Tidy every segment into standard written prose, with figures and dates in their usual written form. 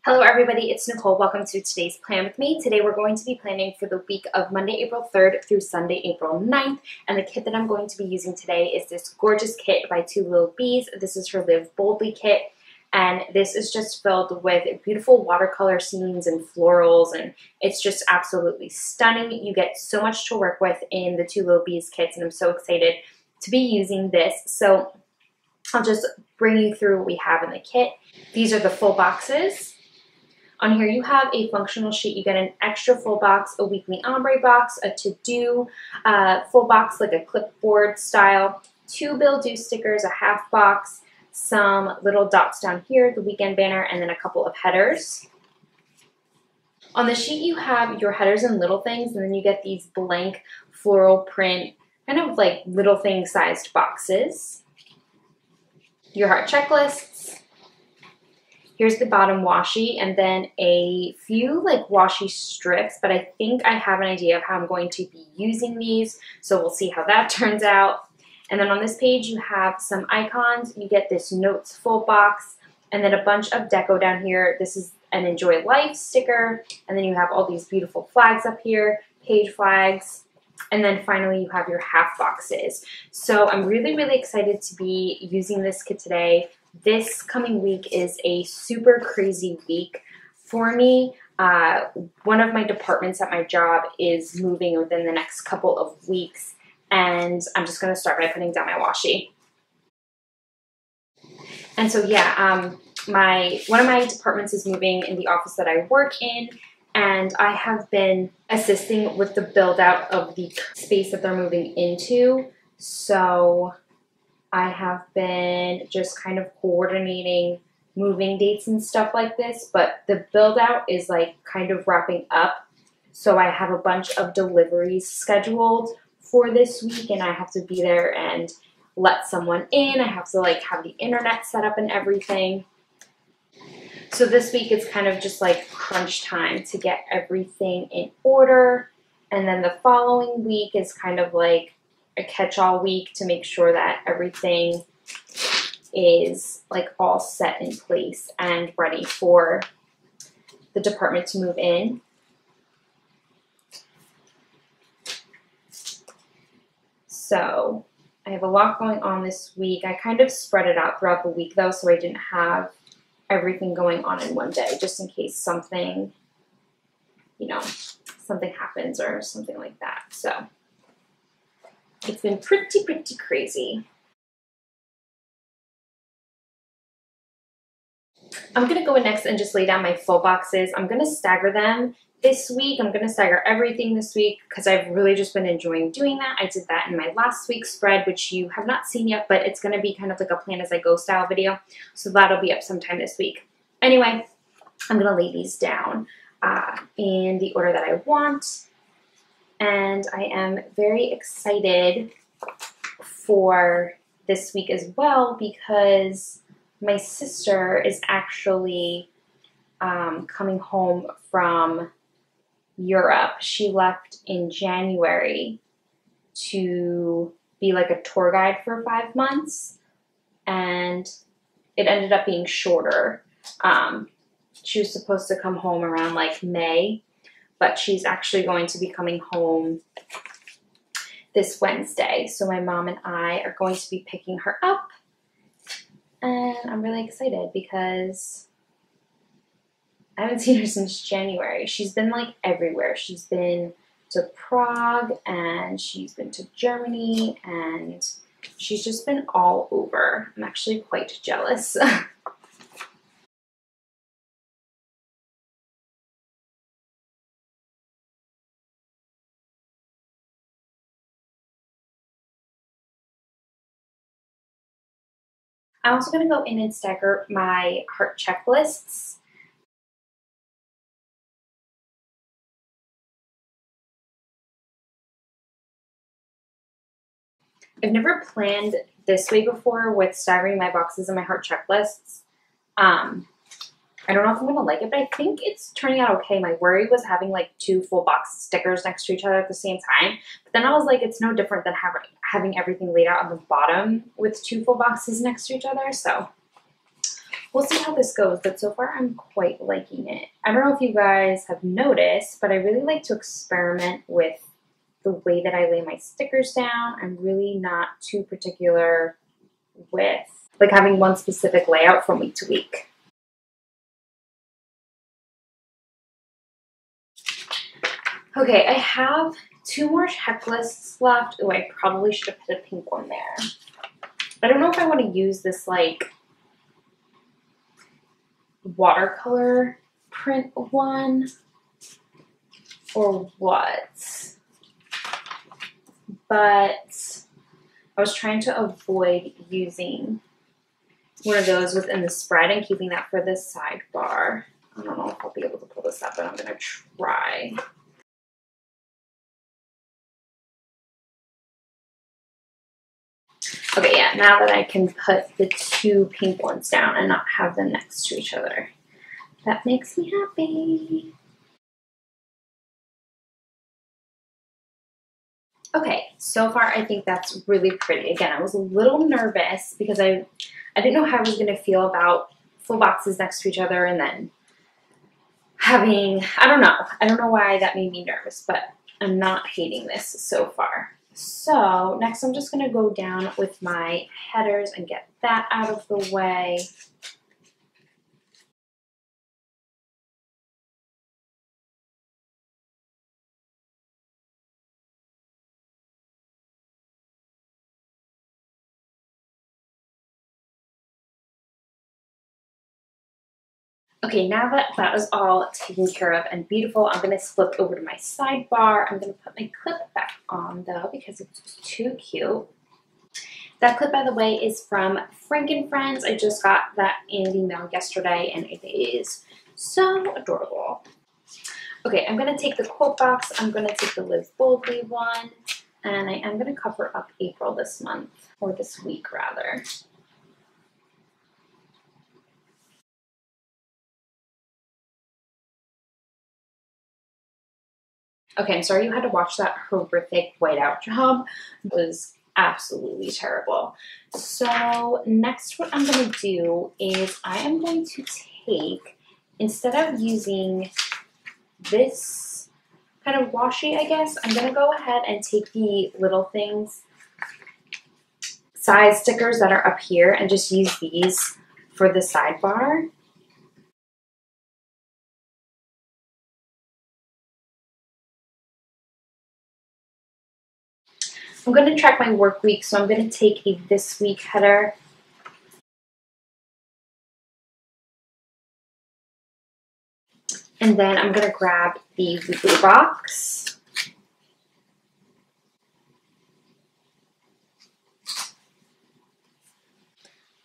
Hello everybody, it's Nicole. Welcome to today's Plan With Me. Today we're going to be planning for the week of Monday, April 3rd through Sunday, April 9th. And the kit that I'm going to be using today is this gorgeous kit by Lil Bees. This is her Live Boldly kit. And this is just filled with beautiful watercolor scenes and florals, and it's just absolutely stunning. You get so much to work with in the Lil Bees kits, and I'm so excited to be using this. So I'll just bring you through what we have in the kit. These are the full boxes. On here you have a functional sheet. You get an extra full box, a weekly ombre box, a to-do full box like a clipboard style, 2 bill due stickers, a half box, some little dots down here, the weekend banner, and then a couple of headers. On the sheet you have your headers and little things, and then you get these blank floral print, kind of like little thing sized boxes. Your heart checklists. Here's the bottom washi, and then a few like washi strips, but I think I have an idea of how I'm going to be using these, so we'll see how that turns out. And then on this page you have some icons. You get this notes full box, and then a bunch of deco down here. This is an Enjoy Life sticker, and then you have all these beautiful flags up here, page flags, and then finally you have your half boxes. So I'm really excited to be using this kit today. This coming week is a super crazy week for me. One of my departments at my job is moving within the next couple of weeks, and I'm just going to start by putting down my washi. And so yeah, one of my departments is moving in the office that I work in, and I have been assisting with the build out of the space that they're moving into. So I have been just kind of coordinating moving dates and stuff like this, but the build out is like kind of wrapping up. So I have a bunch of deliveries scheduled for this week, and I have to be there and let someone in. I have to like have the internet set up and everything. So this week it's kind of just like crunch time to get everything in order. And then the following week is kind of like a catch-all week to make sure that everything is like all set in place and ready for the department to move in. So I have a lot going on this week. I kind of spread it out throughout the week though, so I didn't have everything going on in one day, just in case something, something happens or something like that. So it's been pretty crazy. I'm going to go in next and just lay down my full boxes. I'm going to stagger them this week. I'm going to stagger everything this week because I've really just been enjoying doing that. I did that in my last week's spread, which you have not seen yet, but it's going to be kind of like a plan as I go style video. So that'll be up sometime this week. Anyway, I'm going to lay these down in the order that I want. And I am very excited for this week as well because my sister is actually coming home from Europe. She left in January to be like a tour guide for 5 months, and it ended up being shorter. She was supposed to come home around like May, but she's actually going to be coming home this Wednesday. So my mom and I are going to be picking her up, and I'm really excited because I haven't seen her since January. She's been like everywhere. She's been to Prague, and she's been to Germany, and she's just been all over. I'm actually quite jealous. I'm also going to go in and stagger my heart checklists. I've never planned this way before with staggering my boxes and my heart checklists. I don't know if I'm going to like it, but I think it's turning out okay. My worry was having like 2 full box stickers next to each other at the same time. But then I was like, it's no different than having everything laid out on the bottom with 2 full boxes next to each other. So we'll see how this goes, but so far I'm quite liking it. I don't know if you guys have noticed, but I really like to experiment with the way that I lay my stickers down. I'm really not too particular with like having one specific layout from week to week. Okay, I have 2 more checklists left. Oh, I probably should have put a pink one there. I don't know if I want to use this like watercolor print one or what, but I was trying to avoid using one of those within the spread and keeping that for the sidebar. I don't know if I'll be able to pull this up, but I'm gonna try. Okay, yeah, now that I can put the 2 pink ones down and not have them next to each other, that makes me happy. Okay, so far I think that's really pretty. Again, I was a little nervous because I didn't know how I was going to feel about full boxes next to each other and then having, I don't know why that made me nervous, but I'm not hating this so far. So next I'm just going to go down with my headers and get that out of the way. Okay, now that that is all taken care of and beautiful, I'm going to flip over to my sidebar. I'm going to put my clip back on, though, because it's too cute. That clip, by the way, is from Frank & Friends. I just got that in the mail yesterday, and it is so adorable. Okay, I'm going to take the quote box. I'm going to take the Live Boldly one, and I am going to cover up April this month, or this week, rather. Okay, I'm sorry you had to watch that horrific whiteout job. It was absolutely terrible. So next what I'm going to do is I am going to take, instead of using this kind of washi, I guess, I'm going to go ahead and take the Little Things size stickers that are up here and just use these for the sidebar. I'm going to track my work week, so I'm going to take a this week header. And then I'm going to grab the weekly box.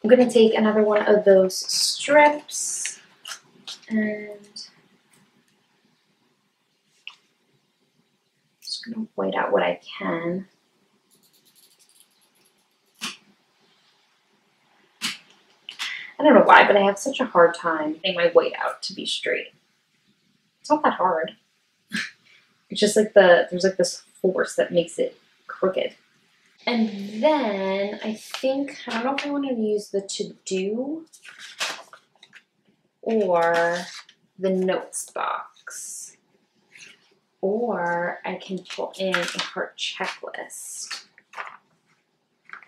I'm going to take another one of those strips and just going to white out what I can. I don't know why, but I have such a hard time getting my white out to be straight. It's not that hard. It's just like there's like this force that makes it crooked. And then I think, I don't know if I want to use the to-do or the notes box. Or I can pull in a heart checklist.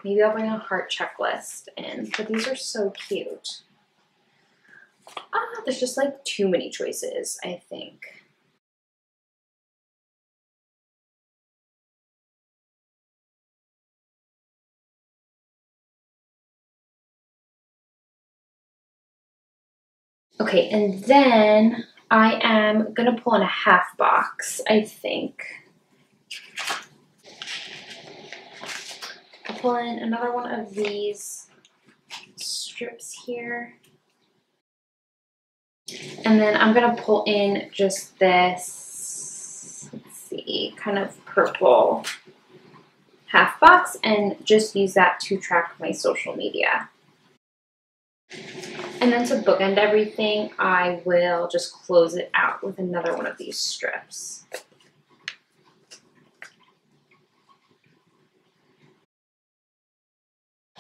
Maybe I'll bring a heart checklist in, but these are so cute. There's just like too many choices, I think. Okay, and then I am gonna pull in a half box, I think. I'll pull in another one of these strips here. And then I'm gonna pull in just this, let's see, kind of purple half box and just use that to track my social media. And then to bookend everything, I will just close it out with another one of these strips.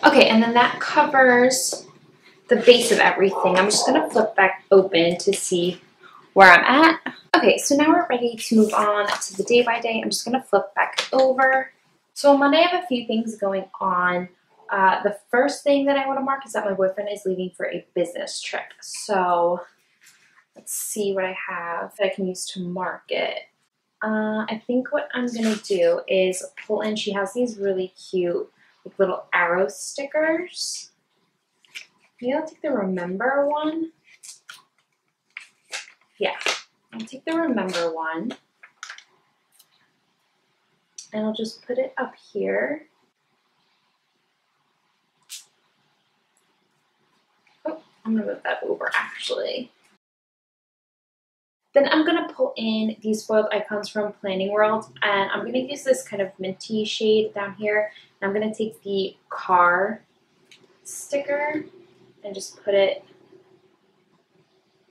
Okay, and then that covers the base of everything. I'm just gonna flip back open to see where I'm at. Okay, so now we're ready to move on to the day by day. I'm just gonna flip back over. So on Monday, I have a few things going on. The first thing that I want to mark is that my boyfriend is leaving for a business trip. So let's see what I have that I can use to mark it. I think what I'm gonna do is pull in, she has these really cute like little arrow stickers. Maybe I'll take the remember one. Yeah, I'll take the remember one. And I'll just put it up here. Oh, I'm gonna move that over actually. Then I'm gonna pull in these foiled icons from Planning World, and I'm gonna use this kind of minty shade down here. And I'm gonna take the car sticker and just put it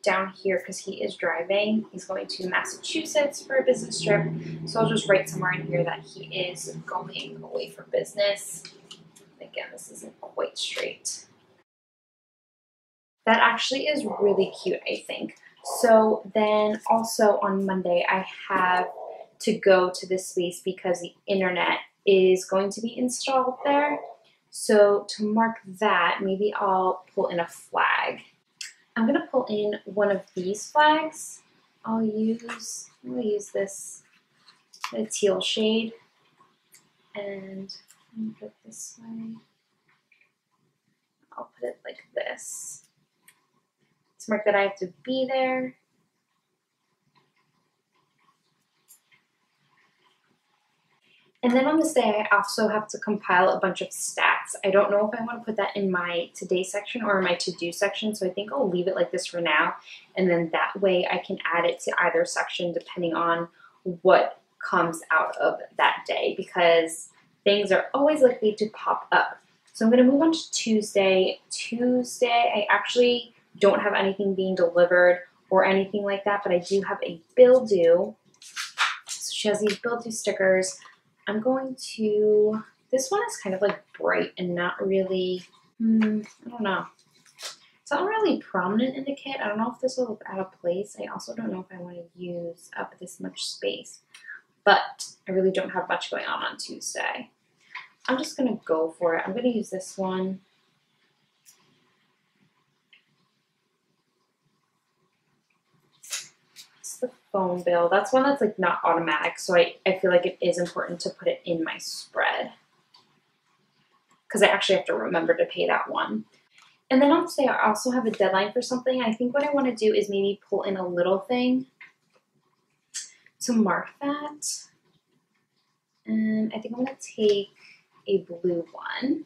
down here because he is driving. He's going to Massachusetts for a business trip. So I'll just write somewhere in here that he is going away for business. Again, this isn't quite straight. That actually is really cute, I think. So then also on Monday, I have to go to this space because the internet is going to be installed there. So to mark that, maybe I'll pull in a flag. I'm gonna pull in one of these flags. I'm gonna use this teal shade and put it this way. I'll put it like this. To mark that I have to be there. And then on this day, I also have to compile a bunch of stats. I don't know if I want to put that in my today section or my to-do section, so I think I'll leave it like this for now. And then that way I can add it to either section depending on what comes out of that day, because things are always likely to pop up. So I'm going to move on to Tuesday. Tuesday, I actually don't have anything being delivered or anything like that, but I do have a bill due. So she has these bill due stickers. I'm going to, this one is kind of like bright and not really, I don't know. It's not really prominent in the kit. I don't know if this will look out of place. I also don't know if I want to use up this much space, but I really don't have much going on Tuesday. I'm just going to go for it. I'm going to use this one. The phone bill. That's one that's like not automatic, so I feel like it is important to put it in my spread because I actually have to remember to pay that one. And then on today, I also have a deadline for something. I think what I want to do is maybe pull in a little thing to mark that. And I think I'm going to take a blue one.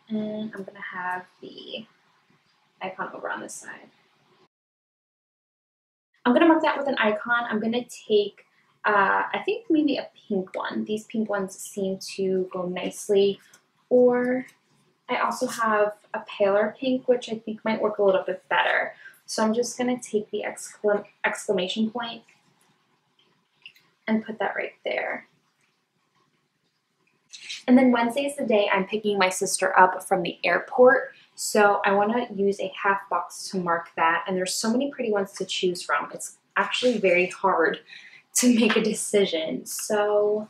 And I'm going to have the icon over on this side. I'm going to mark that with an icon. I'm going to take, I think maybe a pink one. These pink ones seem to go nicely. Or I also have a paler pink, which I think might work a little bit better. So I'm just going to take the exclamation point and put that right there. And then Wednesday is the day I'm picking my sister up from the airport. So I want to use a half box to mark that. And there's so many pretty ones to choose from. It's actually very hard to make a decision. So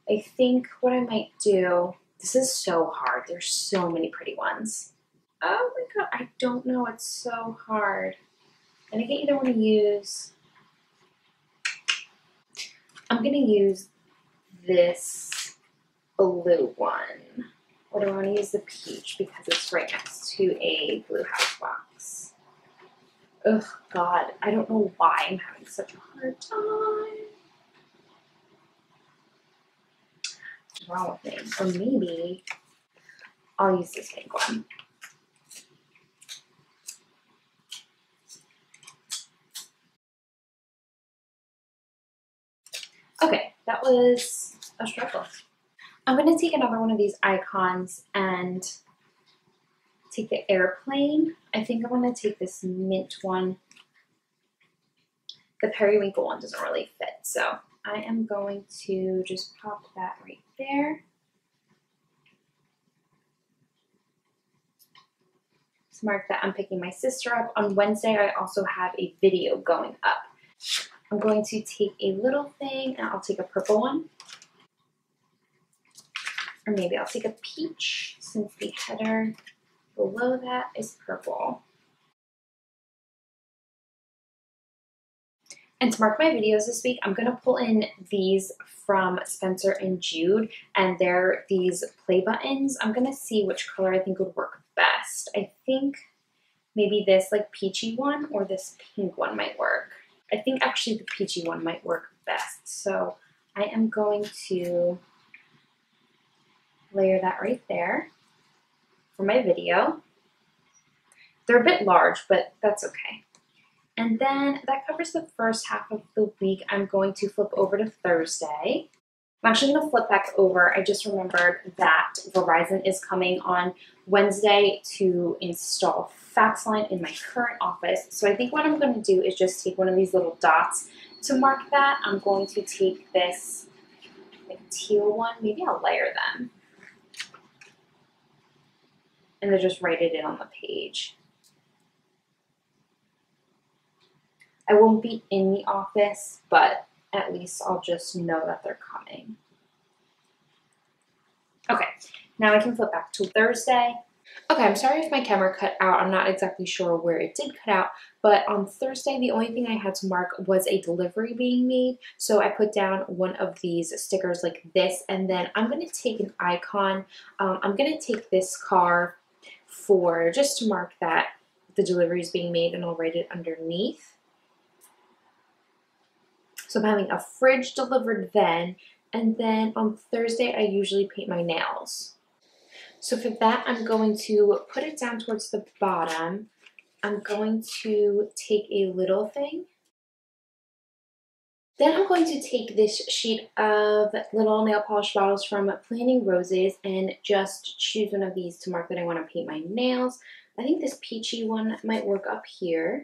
I think what I might do, this is so hard. There's so many pretty ones. Oh my God, I don't know. It's so hard. And I either want to use, I'm going to use this blue one. Or do I want to use the peach because it's right next to a blue house box? Ugh, God, I don't know why I'm having such a hard time. What's wrong with me? Or maybe I'll use this pink one. Okay, that was a struggle. I'm going to take another one of these icons and take the airplane. I think I'm going to take this mint one. The periwinkle one doesn't really fit, so I am going to just pop that right there. to mark that I'm picking my sister up. On Wednesday, I also have a video going up. I'm going to take a little thing, and I'll take a purple one. Or maybe I'll take a peach, since the header below that is purple. And to mark my videos this week, I'm going to pull in these from Spencer and Jude, and they're these play buttons. I'm going to see which color I think would work best. I think maybe this like peachy one or this pink one might work. I think actually the peachy one might work best. So I am going to layer that right there for my video. They're a bit large, but that's okay. And then that covers the first half of the week. I'm going to flip over to Thursday. I'm actually going to flip back over. I just remembered that Verizon is coming on Wednesday to install fax line in my current office. So I think what I'm going to do is just take one of these little dots to mark that. I'm going to take this like teal one. Maybe I'll layer them. And then just write it in on the page. I won't be in the office, but at least I'll just know that they're coming. Okay, now I can flip back to Thursday. Okay, I'm sorry if my camera cut out. I'm not exactly sure where it did cut out, but on Thursday, the only thing I had to mark was a delivery being made. So I put down one of these stickers like this, and then I'm going to take an icon. I'm going to take this car for just to mark that the delivery is being made, and I'll write it underneath. So I'm having a fridge delivered then, and then on Thursday I usually paint my nails. So for that I'm going to put it down towards the bottom. I'm going to take a little thing. Then I'm going to take this sheet of little nail polish bottles from Planting Roses and just choose one of these to mark that I want to paint my nails. I think this peachy one might work up here.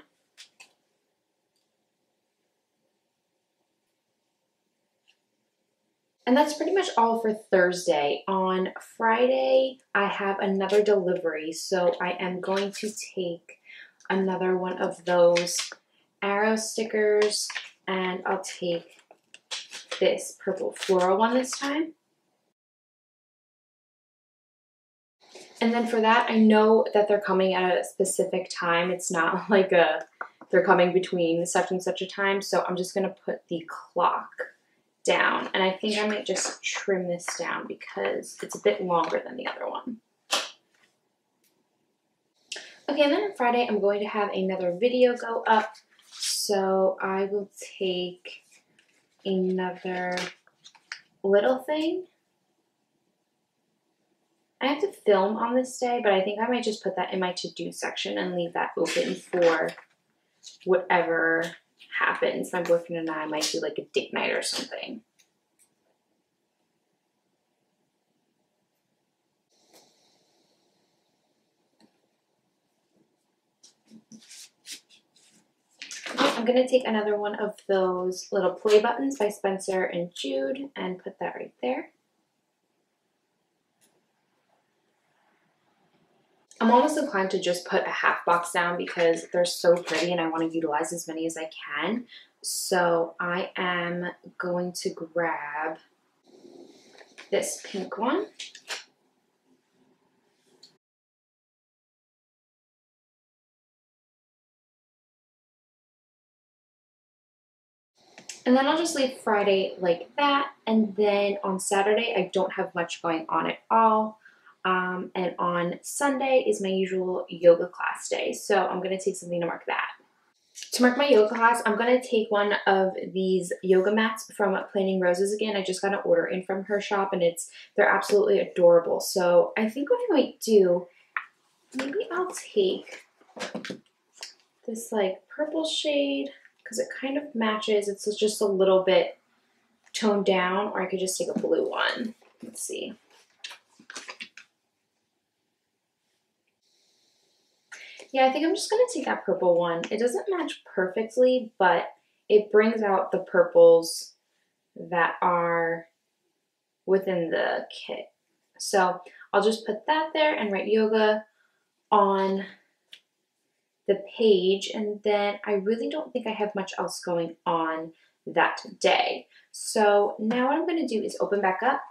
And that's pretty much all for Thursday. On Friday, I have another delivery, so I am going to take another one of those arrow stickers, and I'll take this purple floral one this time. And then for that, I know that they're coming at a specific time. It's not like they're coming between such and such a time, so I'm just going to put the clock down, and I think I might just trim this down because it's a bit longer than the other one. Okay, and then on Friday I'm going to have another video go up, so I will take another little thing. I have to film on this day, but I think I might just put that in my to-do section and leave that open for whatever happens. My boyfriend and I might do like a date night or something. I'm going to take another one of those little play buttons by Spencer and Jude and put that right there. I'm almost inclined to just put a half box down because they're so pretty and I want to utilize as many as I can. So I am going to grab this pink one. And then I'll just leave Friday like that. And then on Saturday, I don't have much going on at all. And on Sunday is my usual yoga class day. So I'm going to take something to mark that. To mark my yoga class, I'm going to take one of these yoga mats from Planting Roses again. I just got an order in from her shop and they're absolutely adorable. So I think what I might do, maybe I'll take this like purple shade because it kind of matches. It's just a little bit toned down, or I could just take a blue one. Let's see. Yeah, I think I'm just going to take that purple one. It doesn't match perfectly, but it brings out the purples that are within the kit. So I'll just put that there and write yoga on the page, and then I really don't think I have much else going on that day. So now what I'm going to do is open back up.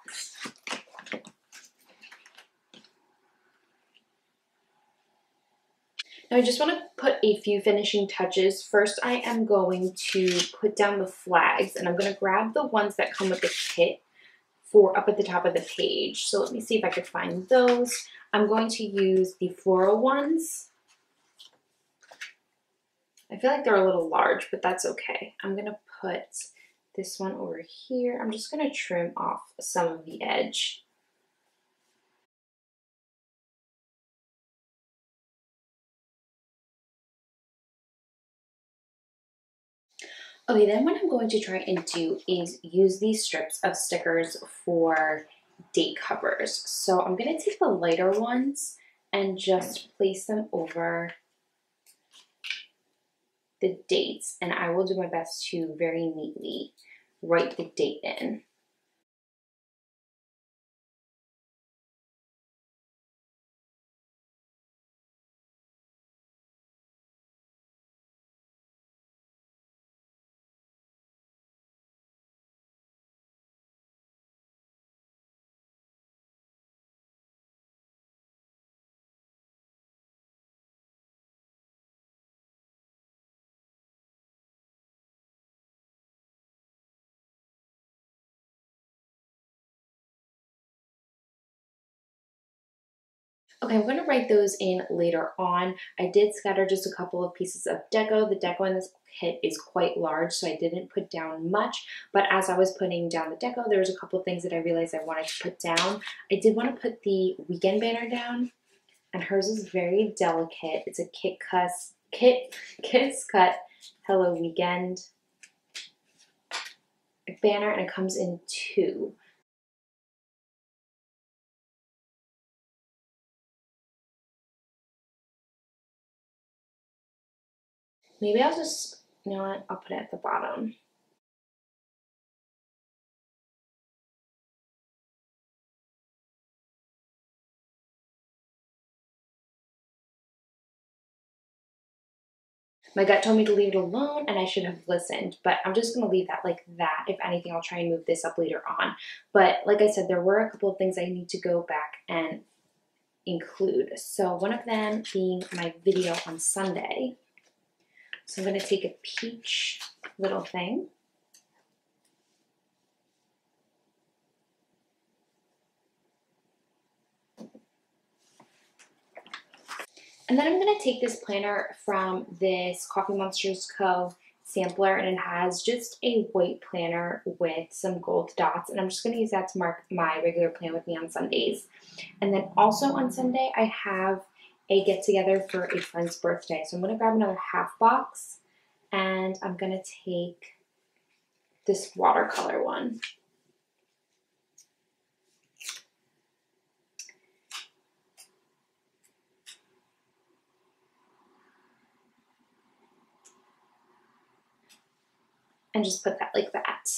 Now I just want to put a few finishing touches. First, I am going to put down the flags, and I'm going to grab the ones that come with the kit for up at the top of the page. So let me see if I could find those. I'm going to use the floral ones. I feel like they're a little large, but that's okay. I'm going to put this one over here. I'm just going to trim off some of the edge. Okay, then what I'm going to try and do is use these strips of stickers for date covers. So I'm going to take the lighter ones and just place them over the dates, and I will do my best to very neatly write the date in. Okay, I'm going to write those in later on. I did scatter just a couple of pieces of deco. The deco in this kit is quite large, so I didn't put down much. But as I was putting down the deco, there was a couple of things that I realized I wanted to put down. I did want to put the weekend banner down, and hers is very delicate. It's a Kiss Cut Hello Weekend banner, and it comes in two. Maybe I'll just, you know what, I'll put it at the bottom. My gut told me to leave it alone and I should have listened, but I'm just going to leave that like that. If anything, I'll try and move this up later on. But like I said, there were a couple of things I need to go back and include. So one of them being my video on Sunday. So I'm going to take a peach little thing. And then I'm going to take this planner from this Coffee Monsters Co. sampler, and it has just a white planner with some gold dots, and I'm just going to use that to mark my regular plan with me on Sundays. And then also on Sunday, I have a get-together for a friend's birthday. So I'm going to grab another half box, and I'm going to take this watercolor one. And just put that like that.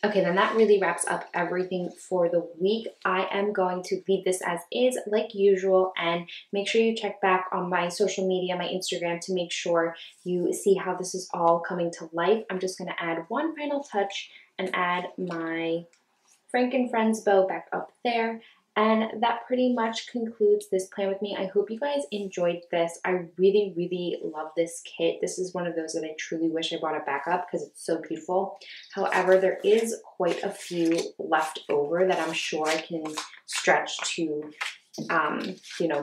Okay, then that really wraps up everything for the week. I am going to leave this as is like usual, and make sure you check back on my social media, my Instagram, to make sure you see how this is all coming to life. I'm just going to add one final touch and add my Frank and Friends bow back up there. And that pretty much concludes this plan with me. I hope you guys enjoyed this. I really, really love this kit. This is one of those that I truly wish I brought it back up because it's so beautiful. However, there is quite a few left over that I'm sure I can stretch to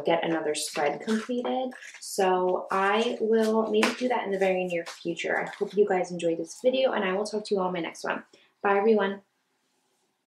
get another spread completed. So I will maybe do that in the very near future. I hope you guys enjoyed this video, and I will talk to you all in my next one. Bye, everyone.